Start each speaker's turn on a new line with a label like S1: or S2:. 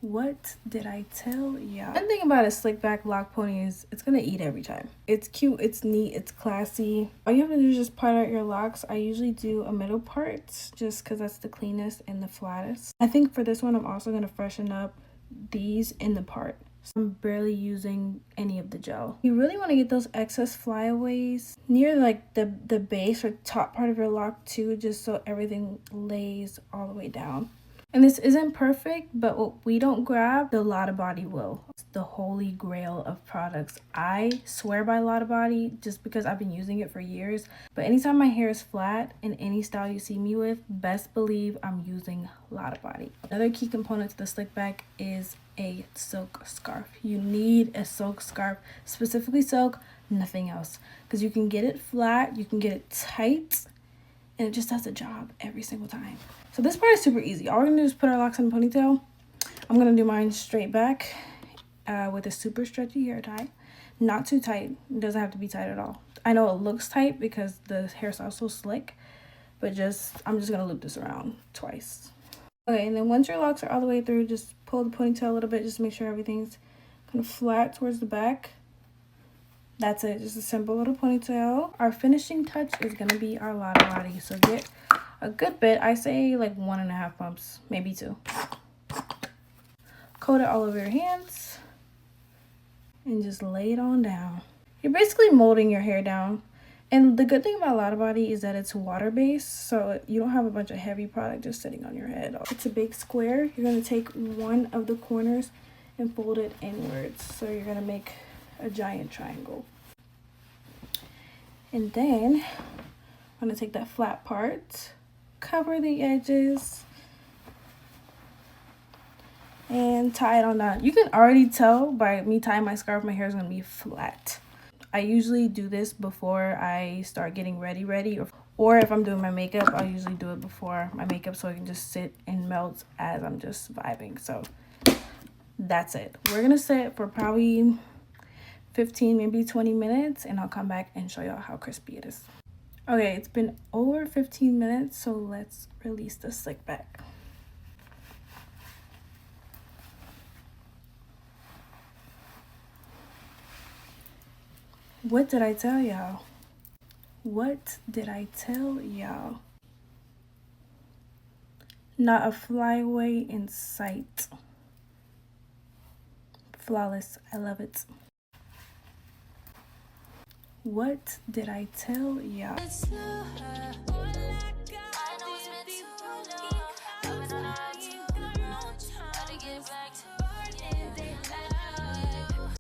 S1: What did I tell y'all? One thing about a slick back lock pony is it's gonna eat every time. It's cute, it's neat, it's classy. All you have to do is just part out your locks. I usually do a middle part just because that's the cleanest and the flattest. I think for this one, I'm also gonna freshen up these in the part. So I'm barely using any of the gel. You really want to get those excess flyaways near like the base or top part of your lock too, just so everything lays all the way down. And this isn't perfect, but what we don't grab, the Lotta Body will. It's the holy grail of products. I swear by Lotta Body just because I've been using it for years. But anytime my hair is flat in any style you see me with, best believe I'm using Lotta Body. Another key component to the slick back is a silk scarf. You need a silk scarf, specifically silk, nothing else. Because you can get it flat, you can get it tight, and it just does the job every single time. So this part is super easy. All we're gonna do is put our locks in a ponytail. I'm gonna do mine straight back with a super stretchy hair tie. Not too tight. It doesn't have to be tight at all. I know it looks tight because the hairstyle's so slick, but I'm just gonna loop this around twice. Okay, and then once your locks are all the way through, just pull the ponytail a little bit just to make sure everything's kind of flat towards the back. That's it, just a simple little ponytail. Our finishing touch is gonna be our Lotta Body. So get a good bit, I say like 1.5 pumps, maybe 2. Coat it all over your hands and just lay it on down. You're basically molding your hair down. And the good thing about Lotta Body is that it's water-based, so you don't have a bunch of heavy product just sitting on your head. It's a big square. You're gonna take one of the corners and fold it inwards. So you're gonna make a giant triangle. And then I'm gonna take that flat part, cover the edges, and tie it on down. You can already tell by me tying my scarf, my hair is gonna be flat. I usually do this before I start getting ready, or if I'm doing my makeup, I'll usually do it before my makeup so I can just sit and melt as I'm just vibing. So that's it. We're gonna sit for probably 15, maybe 20 minutes, and I'll come back and show y'all how crispy it is. Okay, it's been over 15 minutes, so let's release the slick back. What did I tell y'all? What did I tell y'all? Not a flyaway in sight. Flawless, I love it. What did I tell y'all?